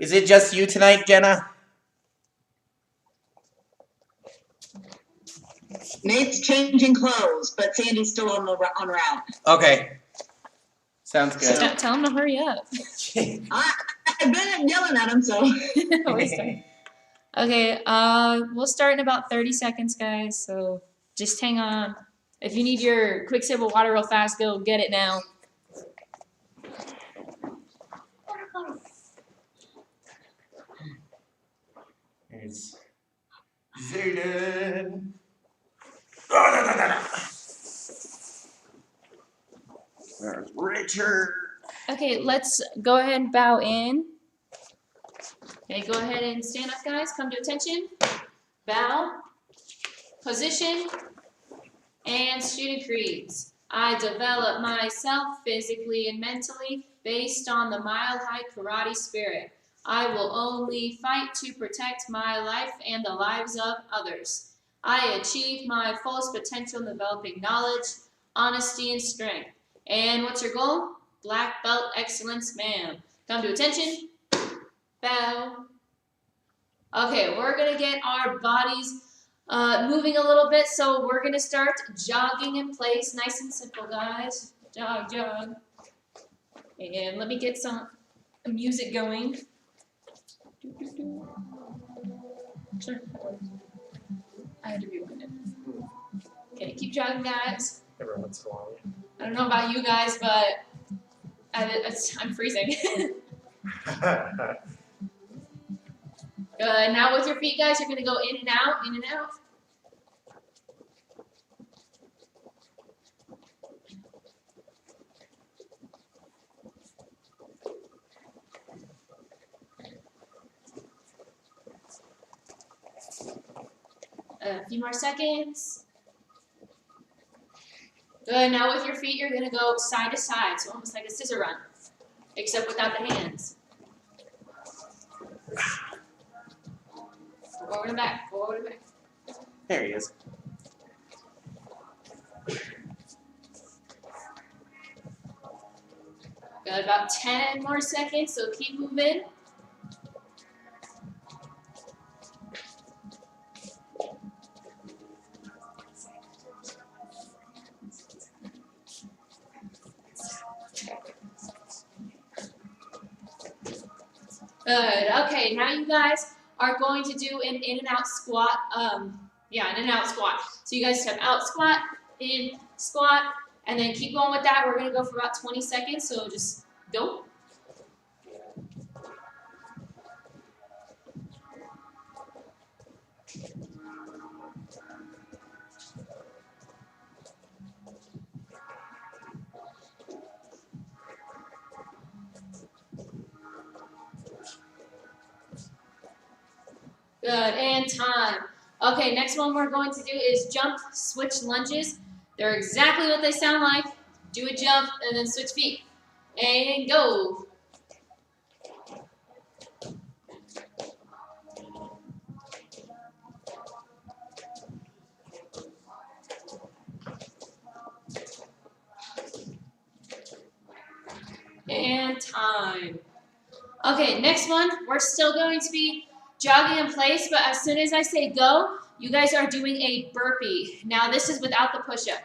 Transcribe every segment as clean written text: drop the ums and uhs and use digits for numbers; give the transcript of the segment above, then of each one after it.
Is it just you tonight, Jenna? Nate's changing clothes, but Sandy's still on route. Okay. Sounds good. Tell him to hurry up. I've been yelling at him, so. Okay, we'll start in about 30 seconds, guys, so just hang on. If you need your quick sip of water real fast, go get it now. There's Zayden. There's Richard. Okay, let's go ahead and bow in. Okay, go ahead and stand up, guys. Come to attention. Bow. Position. And student creeds. I develop myself physically and mentally based on the mile-high karate spirit. I will only fight to protect my life and the lives of others. I achieve my fullest potential in developing knowledge, honesty, and strength. And what's your goal? Black belt excellence, ma'am. Come to attention. Bow. Okay, we're going to get our bodies moving a little bit, so we're going to start jogging in place. Nice and simple, guys. Jog, jog. And let me get some music going. Sure. I had to rewind it. Okay, keep jogging, guys. Every once in a while. I don't know about you guys, but I'm freezing. Good. Now with your feet, guys, you're going to go in and out, in and out. A few more seconds. Good. Now with your feet, you're going to go side to side, so almost like a scissor run, except without the hands. Forward and back, forward and back. There he is. Got about 10 more seconds, so keep moving. Good. Okay, now you guys are going to do an in and out squat. An in and out squat. So you guys have out squat, in, squat, and then keep going with that. We're going to go for about 20 seconds, so just go. Good, and time. Okay, next one we're going to do is jump, switch lunges. They're exactly what they sound like. Do a jump and then switch feet. And go. And time. Okay, next one, we're still going to be jogging in place, but as soon as I say go, you guys are doing a burpee. Now this is without the push-up.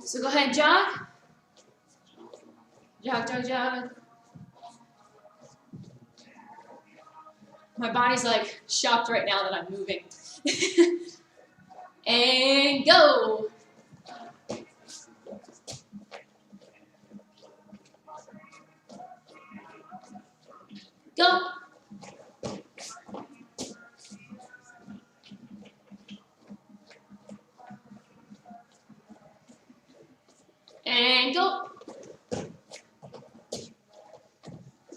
So go ahead and jog. Jog, jog, jog. My body's like shocked right now that I'm moving. And go. Go. And go.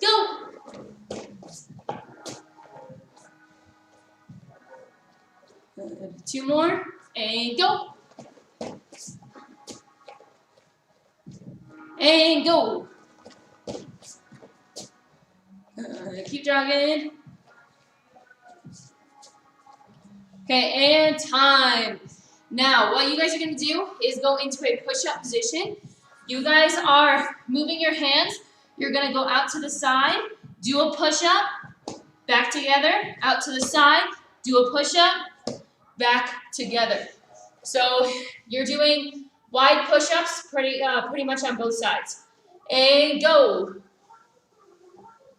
Go. Two more. And go. And go. Keep jogging. Okay, and time. Now, what you guys are going to do is go into a push-up position. You guys are moving your hands. You're going to go out to the side. do a push-up, back together, out to the side, do a push-up, back together. So you're doing wide push-ups pretty much on both sides. And go.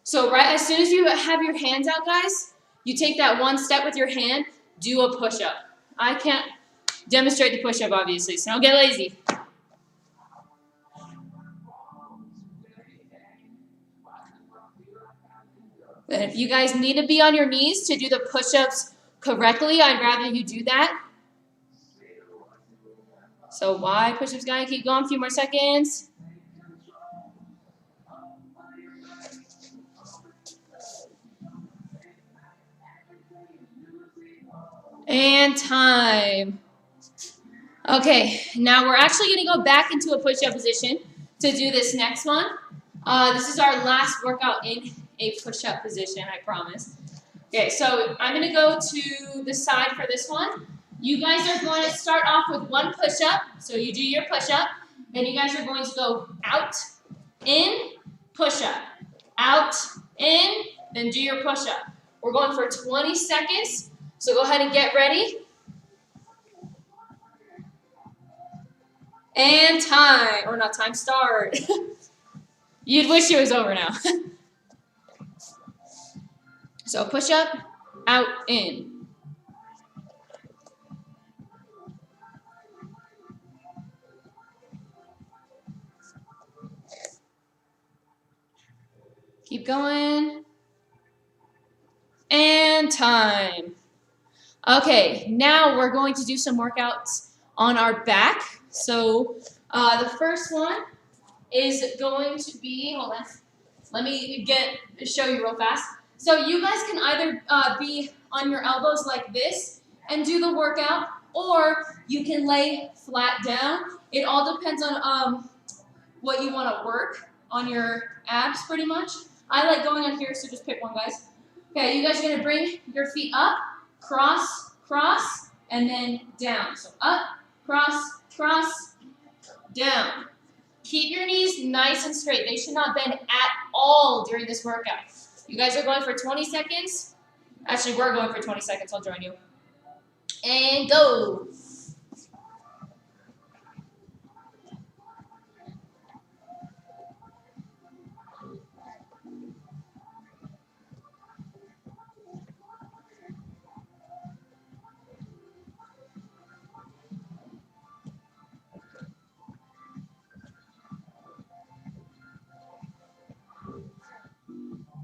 So right as soon as you have your hands out, guys, you take that one step with your hand, do a push-up. I can't demonstrate the push-up, obviously, so don't get lazy. And if you guys need to be on your knees to do the push-ups correctly, I'd rather you do that. So wide push-ups, guys. Keep going, a few more seconds. And time. Okay, now we're actually going to go back into a push-up position to do this next one. This is our last workout in a push-up position, I promise. Okay, so I'm going to go to the side for this one. You guys are going to start off with one push-up. So you do your push-up. Then you guys are going to go out, in, push-up. Out, in, then do your push-up. We're going for 20 seconds. So go ahead and get ready. And time. Or not time, start. You'd wish it was over now. So push-up, out, in. Keep going. And time. Okay, now we're going to do some workouts on our back. So the first one is going to be, hold on, let me show you real fast. So you guys can either be on your elbows like this and do the workout, or you can lay flat down. It all depends on what you want to work on your abs pretty much. I like going on here, so just pick one, guys. Okay, you guys are going to bring your feet up, cross, cross, and then down. So up, cross, cross, down. Keep your knees nice and straight. They should not bend at all during this workout. You guys are going for 20 seconds. Actually, we're going for 20 seconds. I'll join you. And go.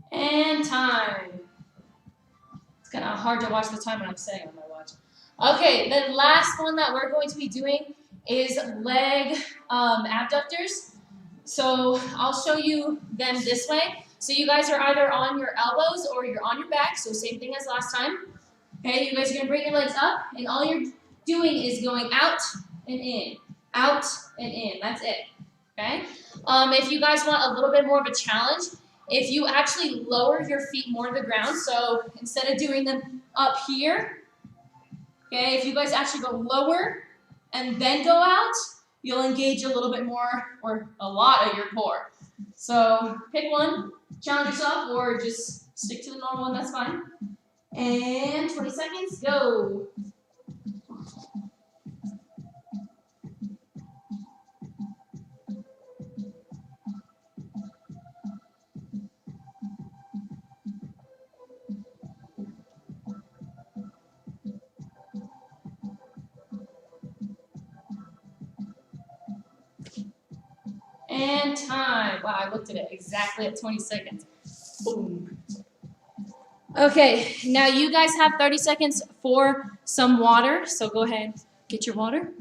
And time. It's kind of hard to watch the time when I'm saying on my watch. Okay, the last one that we're going to be doing is leg abductors. So I'll show you them this way. So you guys are either on your elbows or you're on your back. So same thing as last time. Okay, you guys are going to bring your legs up, and all you're doing is going out and in, out and in. That's it. Okay. If you guys want a little bit more of a challenge, if you actually lower your feet more to the ground, so instead of doing them up here, okay, if you guys actually go lower and then go out, you'll engage a little bit more or a lot of your core. So pick one, challenge yourself, or just stick to the normal one, that's fine. And 20 seconds, go. And time. Wow, I looked at it exactly at 20 seconds. Boom. Okay, now you guys have 30 seconds for some water. So go ahead, get your water.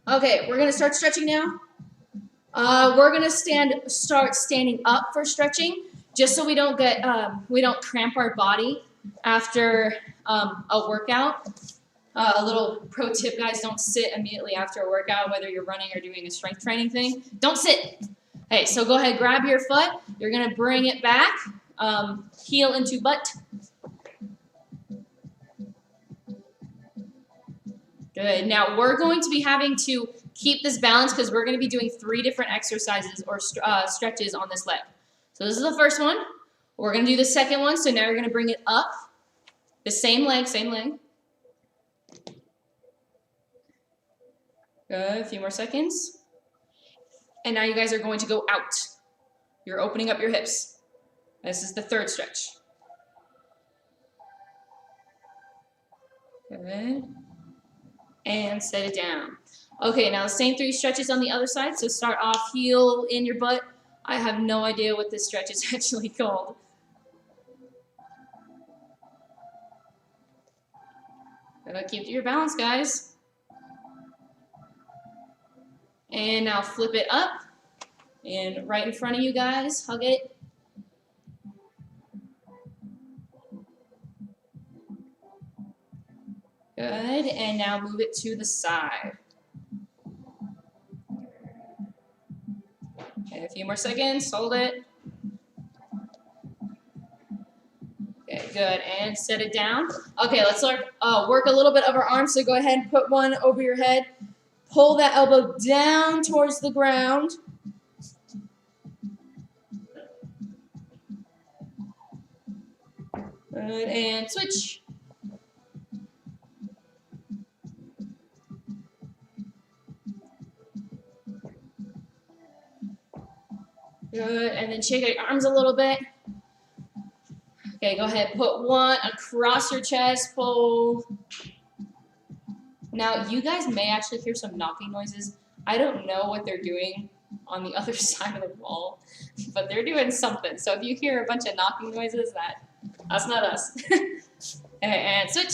Okay, we're going to start stretching now. We're gonna start standing up for stretching, just so we don't cramp our body after a workout. A little pro tip, guys: don't sit immediately after a workout, whether you're running or doing a strength training thing. Don't sit. Okay, so go ahead, grab your foot. You're gonna bring it back, heel into butt. Good. Now we're going to be having to keep this balance because we're going to be doing 3 different exercises or stretches on this leg. So this is the first one. We're going to do the second one. So now you're going to bring it up. The same leg, same leg. Good. A few more seconds. And now you guys are going to go out. You're opening up your hips. This is the third stretch. Good. And set it down. Okay, now the same 3 stretches on the other side. So start off heel in your butt. I have no idea what this stretch is actually called. Keep your balance, guys. And now flip it up. And right in front of you guys, hug it. Good, and now move it to the side. Okay, a few more seconds, hold it. Okay, good, and set it down. Okay, let's start, work a little bit of our arms, so go ahead and put one over your head. Pull that elbow down towards the ground. Good, and switch. Good, and then shake out your arms a little bit. Okay, go ahead, put one across your chest, pull. Now, you guys may actually hear some knocking noises. I don't know what they're doing on the other side of the wall, but they're doing something. So if you hear a bunch of knocking noises, that's not us. And switch.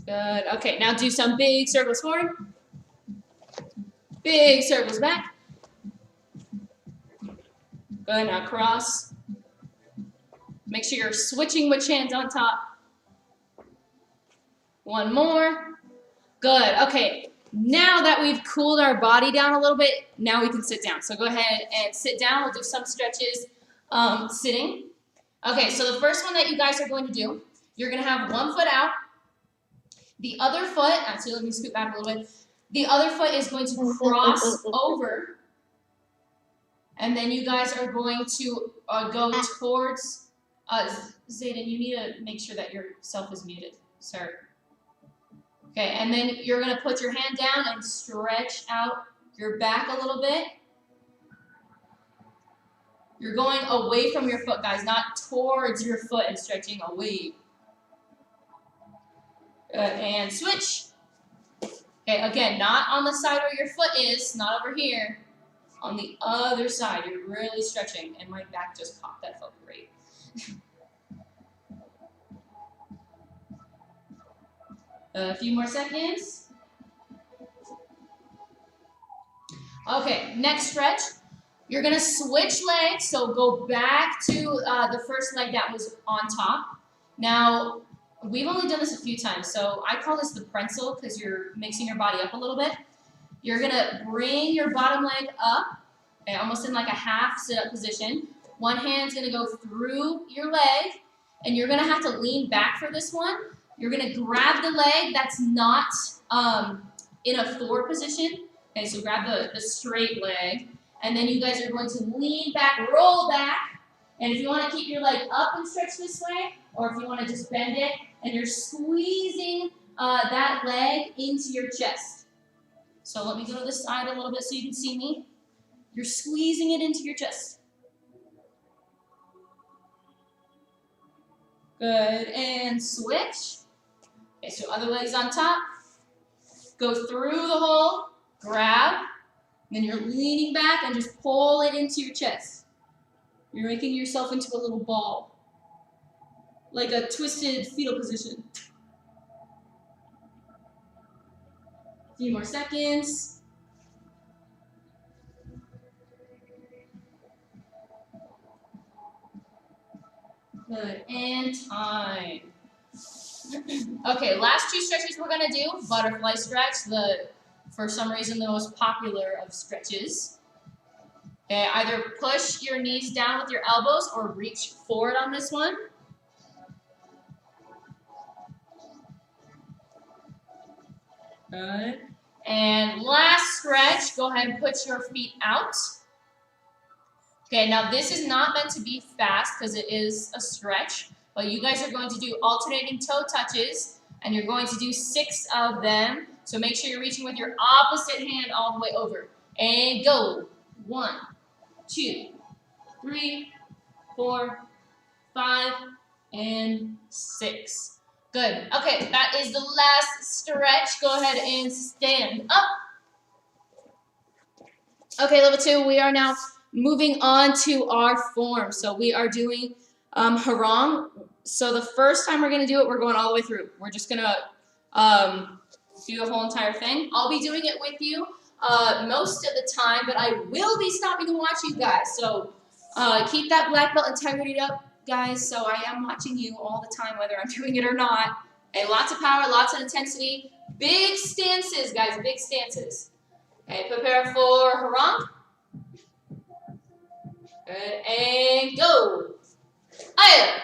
Good. Okay, now do some big circles forward. Big circles back. Good, now cross. Make sure you're switching which hand's on top. One more. Good. Okay, now that we've cooled our body down a little bit, now we can sit down. So go ahead and sit down. We'll do some stretches sitting. Okay, so the first one that you guys are going to do, you're going to have one foot out. The other foot, actually let me scoot back a little bit. The other foot is going to cross over. And then you guys are going to go towards, Zayden, you need to make sure that yourself is muted, sir. Okay, and then you're going to put your hand down and stretch out your back a little bit. You're going away from your foot, guys, not towards your foot and stretching away. And switch. Okay, again, not on the side where your foot is, not over here. On the other side, you're really stretching, and my back just popped. That felt great. A few more seconds. Okay, next stretch. You're going to switch legs, so go back to the first leg that was on top. Now, we've only done this a few times, so I call this the prensil because you're mixing your body up a little bit. You're going to bring your bottom leg up, okay, almost in like a half sit-up position. One hand's going to go through your leg, and you're going to have to lean back for this one. You're going to grab the leg that's not in a forward position. Okay, so grab the straight leg, and then you guys are going to lean back, roll back, and if you want to keep your leg up and stretch this way, or if you want to just bend it, and you're squeezing that leg into your chest. So let me go to the side a little bit so you can see me. You're squeezing it into your chest. Good, and switch. Okay, so other leg's on top. Go through the hole, grab, then you're leaning back and just pull it into your chest. You're making yourself into a little ball. like a twisted fetal position. A few more seconds. Good, and time. Okay, last two stretches we're gonna do. Butterfly stretch, for some reason the most popular of stretches. Okay, either push your knees down with your elbows or reach forward on this one. Good. And last stretch, go ahead and put your feet out. Okay, now this is not meant to be fast because it is a stretch, but you guys are going to do alternating toe touches, and you're going to do 6 of them. So make sure you're reaching with your opposite hand all the way over. And go. 1, 2, 3, 4, 5, and 6. Good. Okay, that is the last stretch. Go ahead and stand up. Okay, level 2, we are now moving on to our form. So we are doing harang. So the first time we're going to do it, we're going all the way through. We're just going to do the whole entire thing. I'll be doing it with you most of the time, but I will be stopping to watch you guys. So keep that black belt integrity up, guys. So I am watching you all the time, whether I'm doing it or not. And lots of power, lots of intensity. Big stances, guys, big stances. Okay, prepare for harang. Good, and go. Aya.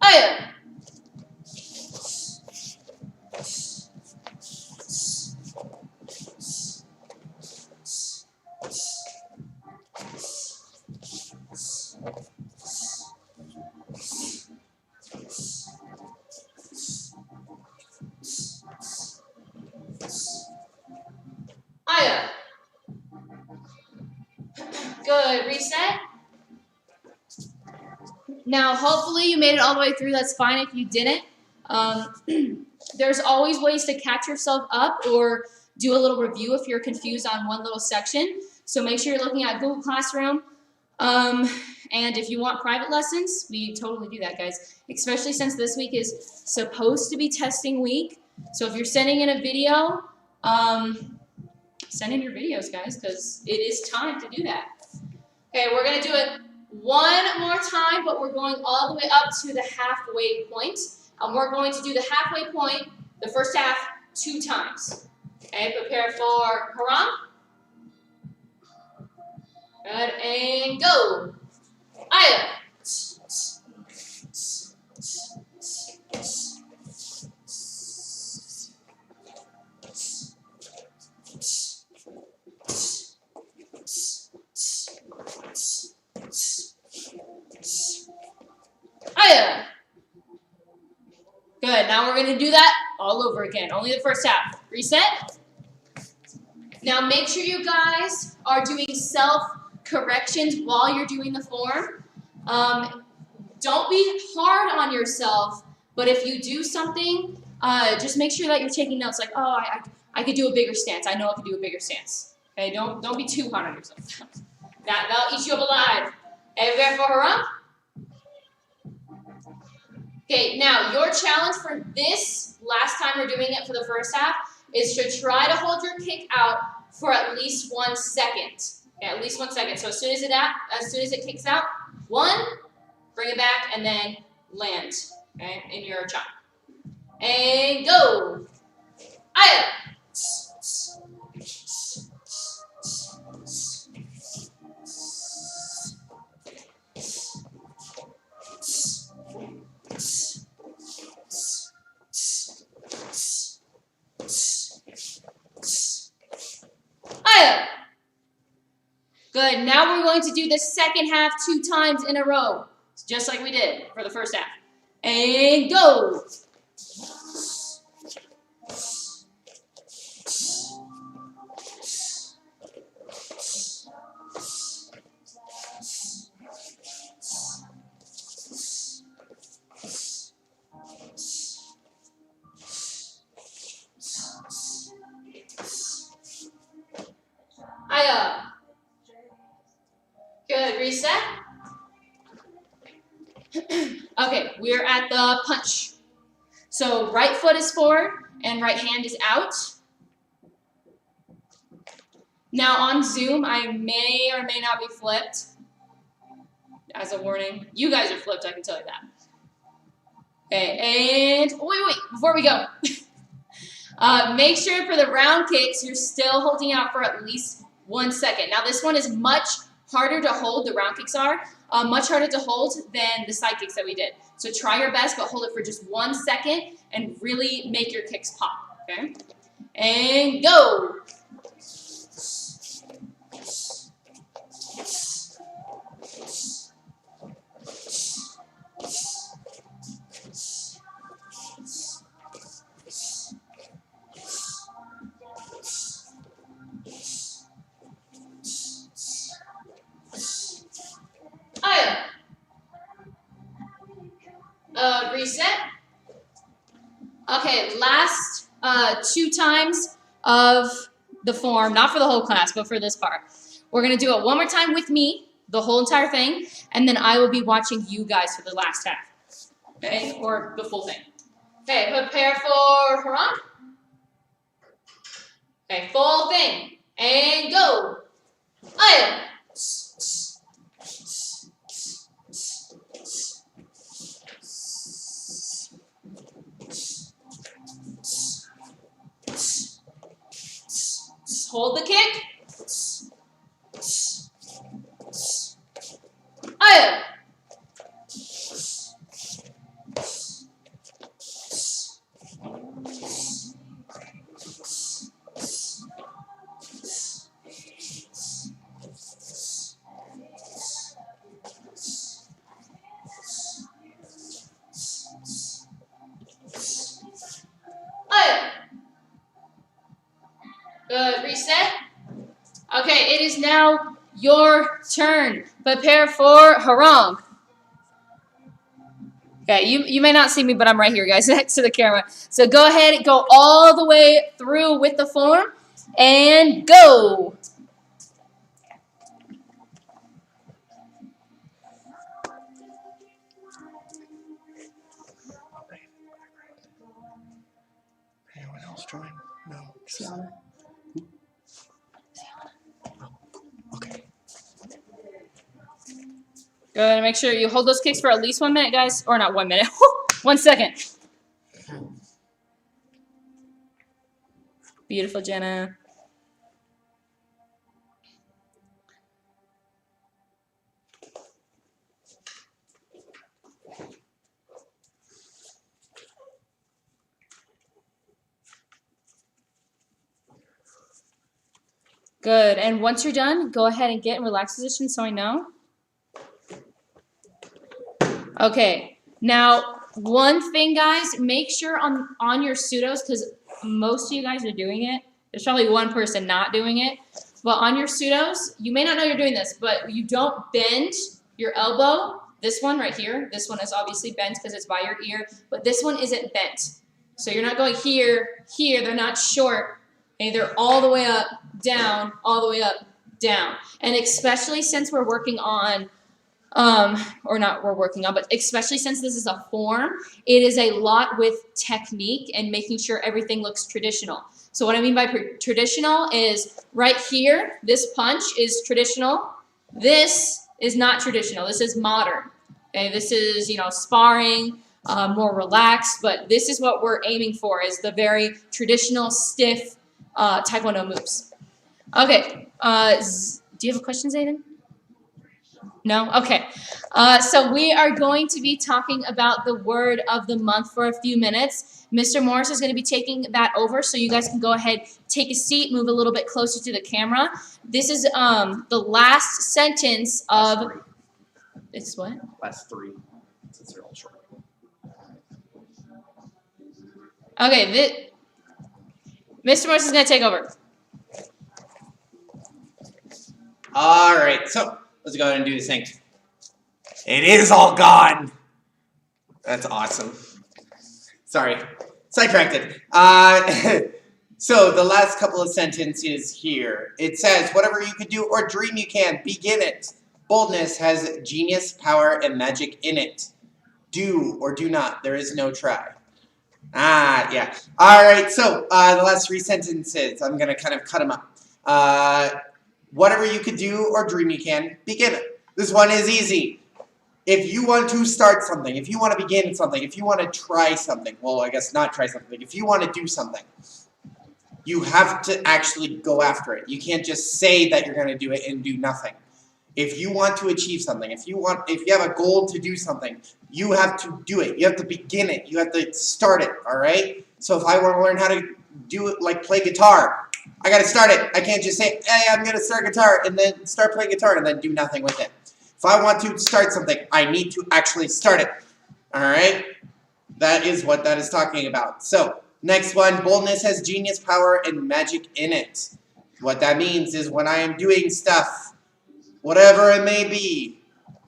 Aya. Aya. Good, reset. Now, hopefully you made it all the way through. That's fine if you didn't. There's always ways to catch yourself up or do a little review if you're confused on one little section. So make sure you're looking at Google Classroom. And if you want private lessons, we totally do that, guys. Especially since this week is supposed to be testing week. So if you're sending in a video, send in your videos, guys, because it is time to do that. Okay, we're going to do it one more time, but we're going all the way up to the halfway point. And we're going to do the halfway point, the first half, 2 times. Okay, prepare for harang. Good, and go. Aya. Aya. Good, now we're going to do that all over again, only the first half. Reset. Now make sure you guys are doing self-corrections while you're doing the form. Don't be hard on yourself, but if you do something, just make sure that you're taking notes like, oh, I could do a bigger stance. I know I could do a bigger stance. Okay, don't be too hard on yourself. That'll eat you up alive. Prepare for harang. Okay, now your challenge for this, last time we're doing it for the first half, is to try to hold your kick out for at least 1 second. Okay, at least 1 second. So as soon as it kicks out, 1, bring it back, and then land. Okay, in your chop. And go. Aya. Aya. Good. Now we're going to do the second half 2 times in a row, just like we did for the first half. And go. reset. Okay, we're at the punch. So right foot is forward and right hand is out. Now on Zoom, I may or may not be flipped. As a warning, you guys are flipped, I can tell you that. Okay, and wait, before we go. Make sure for the round kicks, you're still holding out for at least 1 second. Now this one is much harder to hold, the round kicks are, much harder to hold than the side kicks that we did. So try your best, but hold it for just 1 second and really make your kicks pop, okay? And go! Reset. Okay, last 2 times of the form, not for the whole class, but for this part. We're going to do it one more time with me, the whole entire thing, and then I will be watching you guys for the last half, okay, or the full thing. Okay, prepare for Haran. Okay, full thing, and go. Item. Hold the kick. Item. Good, reset. Okay, it is now your turn. Prepare for Harang. Okay, you may not see me, but I'm right here, guys, next to the camera. So go ahead and go all the way through with the form, and go. Anyone else join? No. Sienna. Okay. Good, make sure you hold those kicks for at least 1 minute, guys. Or not 1 minute, 1 second. Beautiful, Jenna. Good, and once you're done, go ahead and get in relaxed position so I know. Okay, now one thing, guys, make sure on your pseudos, because most of you guys are doing it. There's probably one person not doing it. But on your pseudos, you may not know you're doing this, but you don't bend your elbow. This one right here, this one is obviously bent because it's by your ear, but this one isn't bent. So you're not going here, here, they're not short. Okay, they're all the way up, down, all the way up, down. And especially since we're working on, but especially since this is a form, it is a lot with technique and making sure everything looks traditional. So what I mean by traditional is right here, this punch is traditional. This is not traditional. This is modern. Okay, this is, you know, sparring, more relaxed, but this is what we're aiming for, is the very traditional, stiff Taekwondo moves. Okay, do you have a question, Zayden? No? Okay. So we are going to be talking about the word of the month for a few minutes. Mr. Morris is going to be taking that over, so you guys can go ahead, take a seat, move a little bit closer to the camera. This is the last sentence of... It's what? Last 3, since they're all short. Okay, Mr. Morris is going to take over. All right, so let's go ahead and do this thing. It is all gone. That's awesome. Sorry, sidetracked it. So the last couple of sentences here. It says, whatever you could do or dream you can, begin it. Boldness has genius, power, and magic in it. Do or do not. There is no try. Ah, yeah. All right, so the last 3 sentences, I'm going to kind of cut them up. Whatever you could do or dream you can, begin it. This one is easy. If you want to start something, if you want to begin something, if you want to try something, well, I guess not try something, if you want to do something, you have to actually go after it. You can't just say that you're going to do it and do nothing. If you want to achieve something, if you have a goal to do something, you have to do it. You have to begin it. You have to start it, all right? So if I want to learn how to do it, like play guitar, I got to start it. I can't just say, hey, I'm going to start guitar and then start playing guitar and then do nothing with it. If I want to start something, I need to actually start it, all right? That is what that is talking about. So next one, boldness has genius, power, and magic in it. What that means is when I am doing stuff, whatever it may be,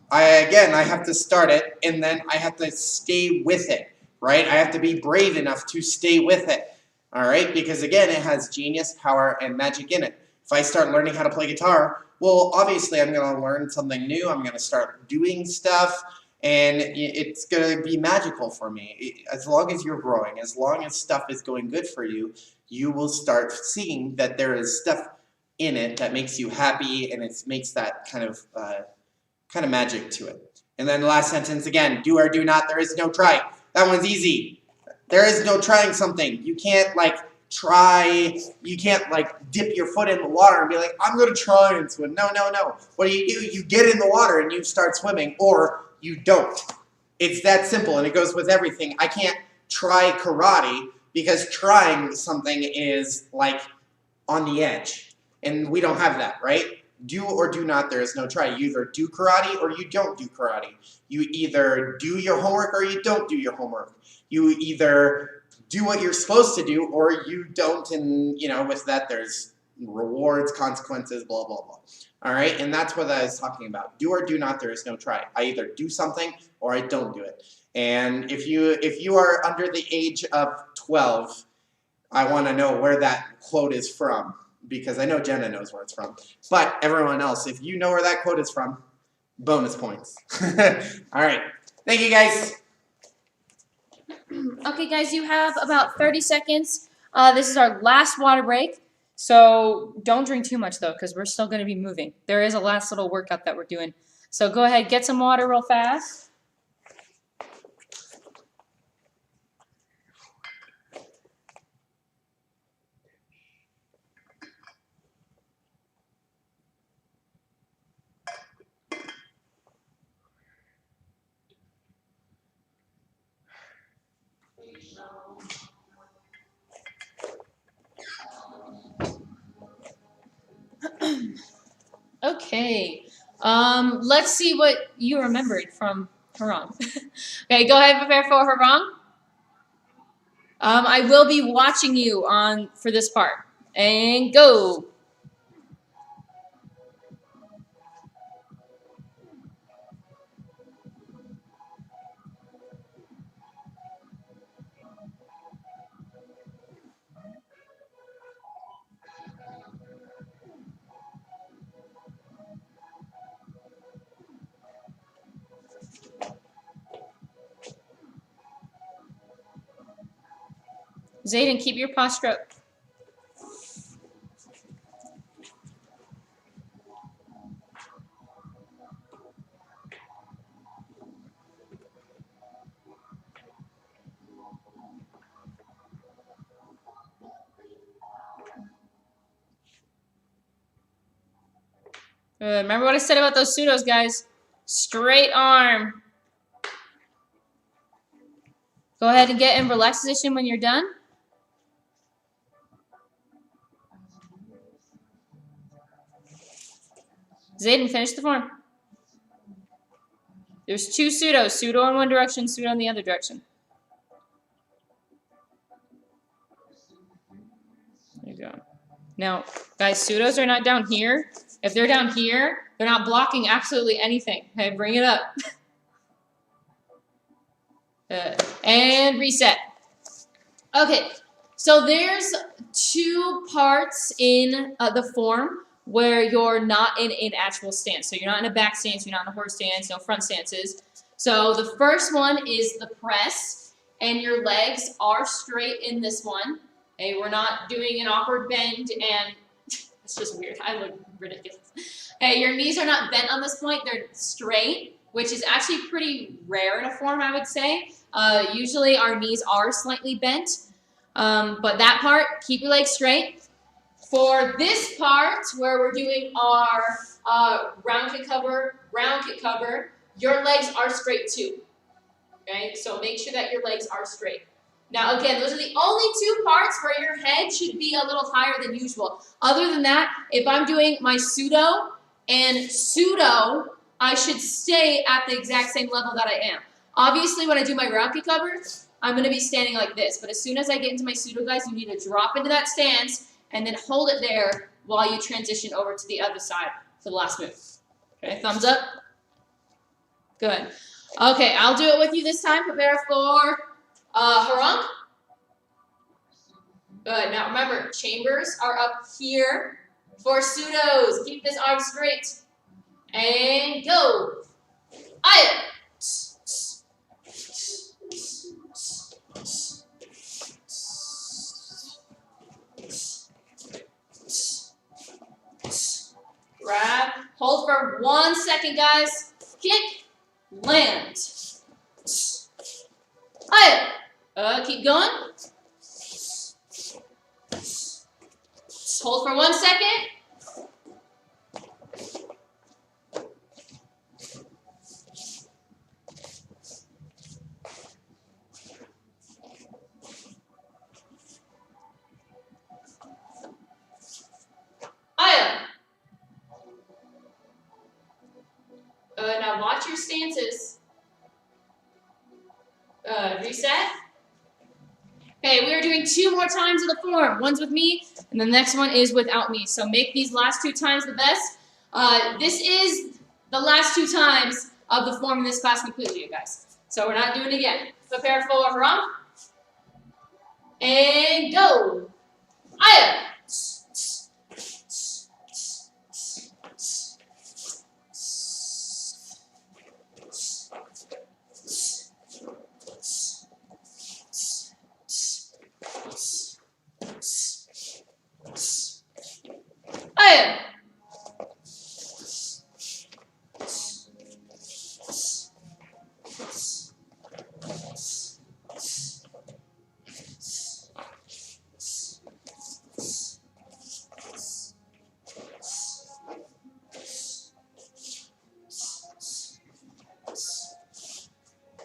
I have to start it, and then I have to stay with it, right? I have to be brave enough to stay with it, all right? Because, again, it has genius, power, and magic in it. If I start learning how to play guitar, well, obviously I'm going to learn something new. I'm going to start doing stuff, and it's going to be magical for me. As long as you're growing, as long as stuff is going good for you, you will start seeing that there is stuff in it that makes you happy, and it makes that kind of magic to it. And then the last sentence again, do or do not, there is no try. That one's easy. There is no trying something. You can't try, you can't dip your foot in the water and be like, I'm gonna try and swim. No. What do? You get in the water and you start swimming, or you don't. It's that simple, and it goes with everything. I can't try karate because trying something is on the edge. And we don't have that, right? Do or do not, there is no try. You either do karate or you don't do karate. You either do your homework or you don't do your homework. You either do what you're supposed to do or you don't, and with that there's rewards, consequences, blah, blah, blah. All right, and that's what I was talking about. Do or do not, there is no try. I either do something or I don't do it. And if you are under the age of 12, I want to know where that quote is from, because I know Jenna knows where it's from. But everyone else, if you know where that quote is from, bonus points. All right. Thank you, guys. Okay, guys, you have about 30 seconds. This is our last water break. So don't drink too much, though, because we're still going to be moving. There is a last little workout that we're doing. So go ahead, get some water real fast. Okay. Let's see what you remembered from Harang. Okay, go ahead and prepare for Harang. I will be watching you for this part. And go. Zayden, keep your posture up. Remember what I said about those pseudos, guys. Straight arm. Go ahead and get in relaxed position when you're done. Zayden, finish the form. There's 2 pseudos. Pseudo in one direction, pseudo in the other direction. There you go. Now, guys, pseudos are not down here. If they're down here, they're not blocking absolutely anything. Okay, bring it up. And reset. Okay, so there's 2 parts in the form. where you're not in an actual stance. So you're not in a back stance, you're not in a horse stance, no front stances. So the first one is the press, and your legs are straight in this one. Okay, we're not doing an awkward bend, and it's just weird. I look ridiculous. Okay, your knees are not bent on this point, they're straight, which is actually pretty rare in a form, I would say. Usually our knees are slightly bent, but that part, keep your legs straight. For this part, where we're doing our round kick cover, your legs are straight too. Okay, so make sure that your legs are straight. Now again, those are the only two parts where your head should be a little higher than usual. Other than that, if I'm doing my pseudo and pseudo, I should stay at the exact same level that I am. Obviously, when I do my round kick cover, I'm going to be standing like this. But as soon as I get into my pseudo, guys, you need to drop into that stance and then hold it there while you transition over to the other side for the last move. Okay, thumbs up. Good. Okay, I'll do it with you this time. Prepare for harang. Good. Now remember, chambers are up here for pseudos. Keep this arm straight. And go. Aya. Grab. Hold for 1 second, guys. Kick. Land. Aya. Keep going. Hold for 1 second. Aya. Now watch your stances. Reset. Okay, we are doing 2 more times of the form. One's with me, and the next one is without me. So make these last 2 times the best. This is the last 2 times of the form in this class completely, you guys. So we're not doing it again. Prepare for harang. And go. Aya. Aya.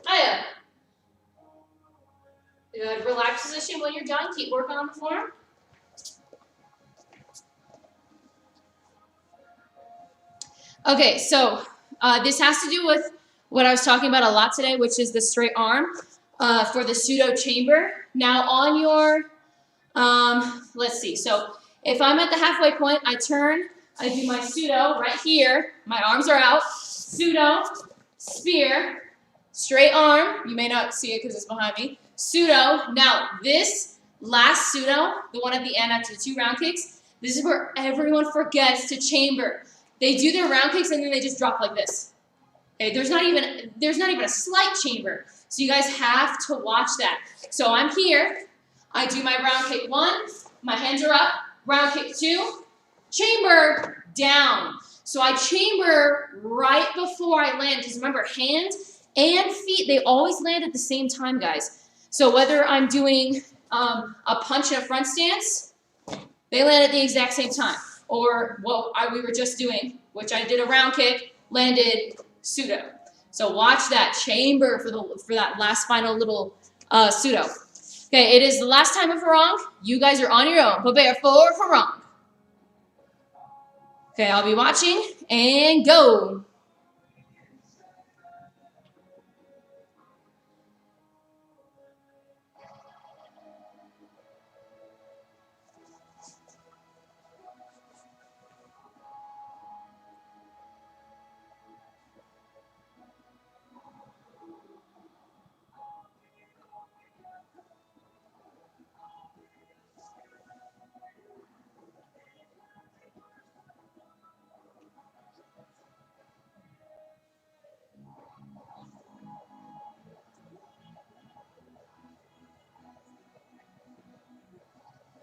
Aya. Good. Relax position when you're done. Keep working on the form. Okay, so this has to do with what I was talking about a lot today, which is the straight arm for the pseudo chamber. Now on your, let's see, so if I'm at the halfway point, I turn, I do my pseudo right here, my arms are out, pseudo, spear, straight arm, you may not see it because it's behind me, pseudo. Now this last pseudo, the one at the end after the 2 round kicks, this is where everyone forgets to chamber. They do their round kicks and then they just drop like this. Okay, there's not even a slight chamber. So you guys have to watch that. So I'm here, I do my round kick 1, my hands are up, round kick 2, chamber down. So I chamber right before I land, because remember, hands and feet, they always land at the same time, guys. So whether I'm doing a punch and a front stance, they land at the exact same time. Or what we were just doing, which I did a round kick, landed pseudo. So watch that chamber for that last final little pseudo. Okay, it is the last time of harang. You guys are on your own. Prepare for harang. Okay, I'll be watching and go.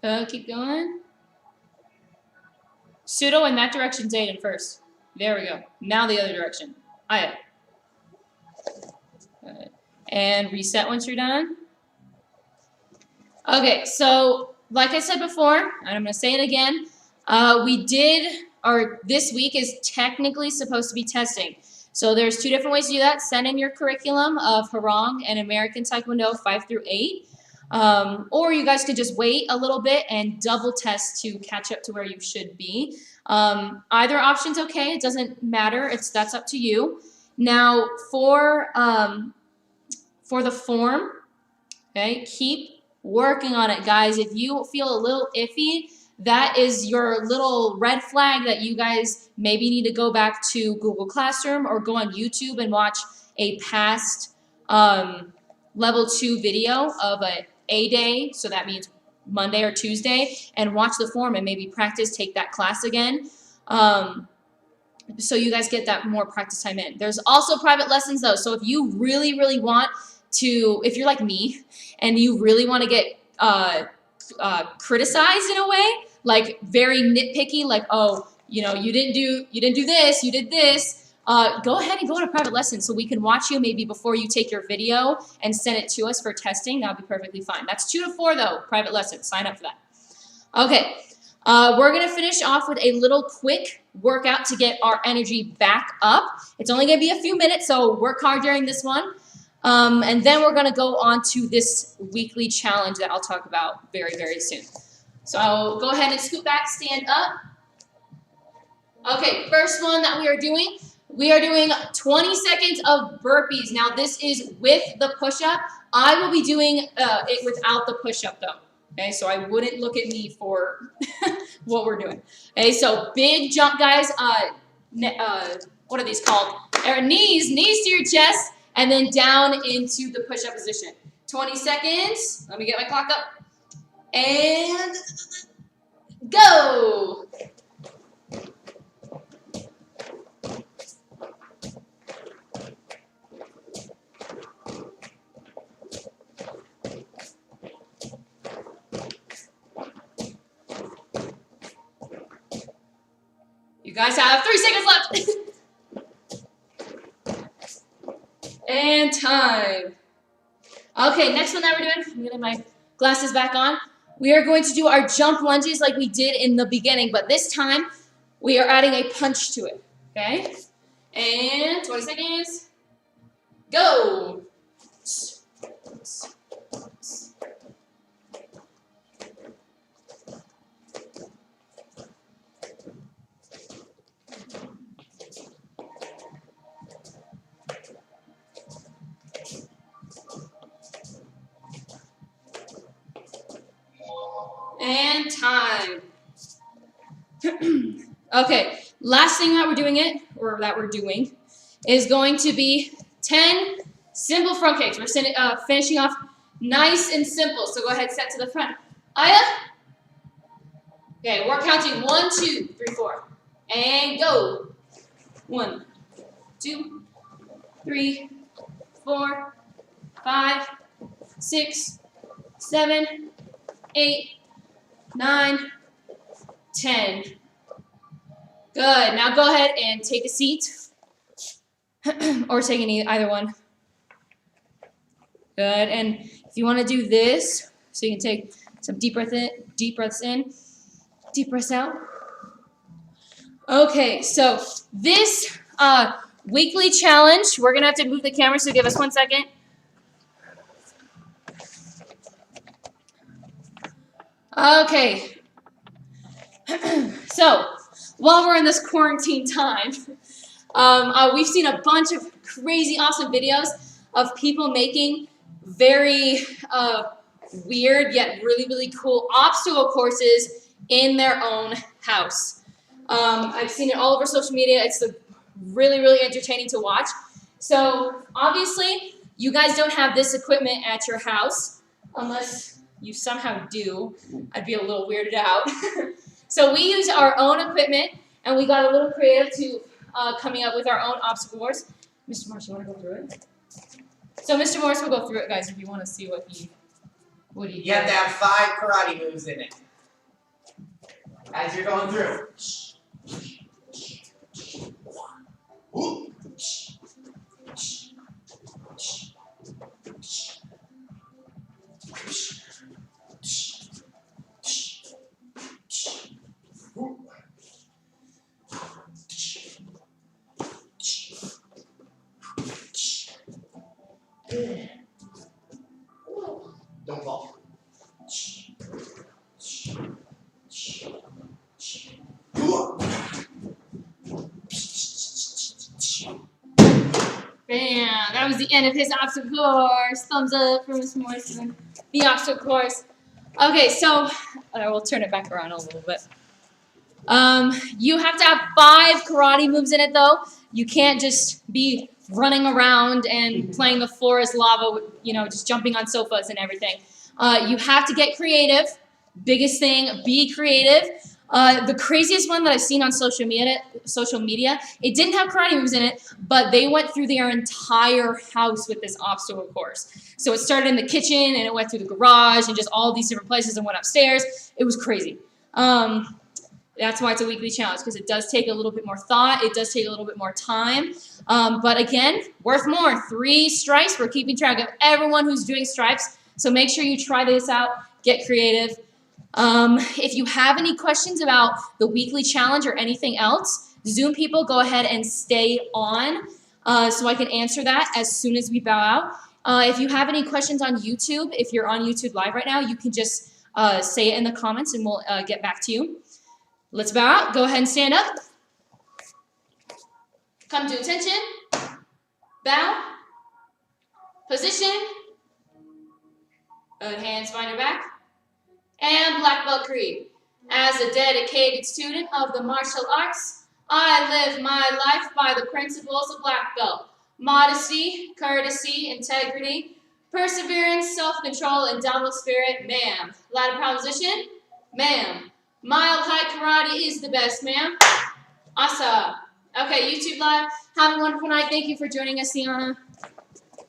Keep going. Pseudo in that direction, Zayden first. There we go. Now the other direction. Aya. And reset once you're done. Okay, so like I said before, and I'm going to say it again, this week is technically supposed to be testing. So there's 2 different ways to do that. Send in your curriculum of Hurrong and American Taekwondo 5 through 8. Or you guys could just wait a little bit and double test to catch up to where you should be. Either option's okay. It doesn't matter. That's up to you. Now for the form, okay, keep working on it, guys. If you feel a little iffy, that is your little red flag that you guys maybe need to go back to Google Classroom or go on YouTube and watch a past level 2 video of a day, so that means Monday or Tuesday, and watch the form and maybe practice, take that class again, so you guys get that more practice time in. There's also private lessons though, so if you really, really want to, if you're like me, and you really want to get criticized in a way, like very nitpicky, like, oh, you know, you didn't do this, you did this, go ahead and go to private lessons so we can watch you maybe before you take your video and send it to us for testing. That would be perfectly fine. That's 2 to 4 though, private lessons. Sign up for that. Okay, we're going to finish off with a little quick workout to get our energy back up. It's only going to be a few minutes, so work hard during this one. And then we're going to go on to this weekly challenge that I'll talk about very, very soon. So I'll go ahead and scoot back, stand up. Okay, first one that we are doing 20 seconds of burpees. Now this is with the push-up. I will be doing it without the push-up though. Okay, so I wouldn't look at me for what we're doing. Okay, so big jump, guys. What are these called? Knees to your chest, and then down into the push-up position. 20 seconds. Let me get my clock up. And go. You guys have 3 seconds left. And time. Okay, next one that we're doing, I'm getting my glasses back on. We are going to do our jump lunges like we did in the beginning, but this time we are adding a punch to it, okay? And 20 seconds. Go. And time. Okay, last thing that we're doing is going to be 10 simple front kicks. We're finishing off nice and simple. So go ahead, set to the front. Aya. Okay, we're counting 1, 2, 3, 4. And go. 1, 2, 3, 4, 5, 6, 7, 8, 9, 10. Good. Now go ahead and take a seat. Or take either one. Good. And if you want to do this, so you can take some deep breaths in, deep breaths out. Okay, so this weekly challenge, we're going to have to move the camera, so give us 1 second. Okay, so while we're in this quarantine time, we've seen a bunch of crazy awesome videos of people making very weird yet really, really cool obstacle courses in their own house. I've seen it all over social media. It's really, really entertaining to watch. So obviously, you guys don't have this equipment at your house, unless you somehow do. I'd be a little weirded out. So we use our own equipment, and we got a little creative to coming up with our own obstacle course. Mr. Morris, you want to go through it? So Mr. Morris will go through it, guys, if you want to see what he You have to have 5 karate moves in it. As you're going through. Don't fall. Bam! That was the end of his obstacle course. Thumbs up for Miss Morrison. The obstacle course. Okay, so we'll turn it back around a little bit. You have to have 5 karate moves in it, though. You can't just be running around and playing the floor is lava, you know, just jumping on sofas and everything. You have to get creative. Biggest thing, be creative. The craziest one that I've seen on social media, it didn't have karate moves in it, but they went through their entire house with this obstacle course. So it started in the kitchen, and it went through the garage, and just all these different places, and went upstairs. It was crazy. That's why it's a weekly challenge, because it does take a little bit more thought. It does take a little bit more time. But again, worth more. 3 stripes. We're keeping track of everyone who's doing stripes. So make sure you try this out. Get creative. If you have any questions about the weekly challenge or anything else, Zoom people, go ahead and stay on so I can answer that as soon as we bow out. If you have any questions on YouTube, if you're on YouTube Live right now, you can just say it in the comments and we'll get back to you. Let's bow out. Go ahead and stand up. Come to attention. Bow. Position. Good hands behind your back. And black belt creed. As a dedicated student of the martial arts, I live my life by the principles of black belt. Modesty, courtesy, integrity, perseverance, self-control, and double spirit, ma'am. Ladder proposition, ma'am. Mild height karate is the best, ma'am. Asa. Okay, YouTube Live, have a wonderful night. Thank you for joining us, Sienna.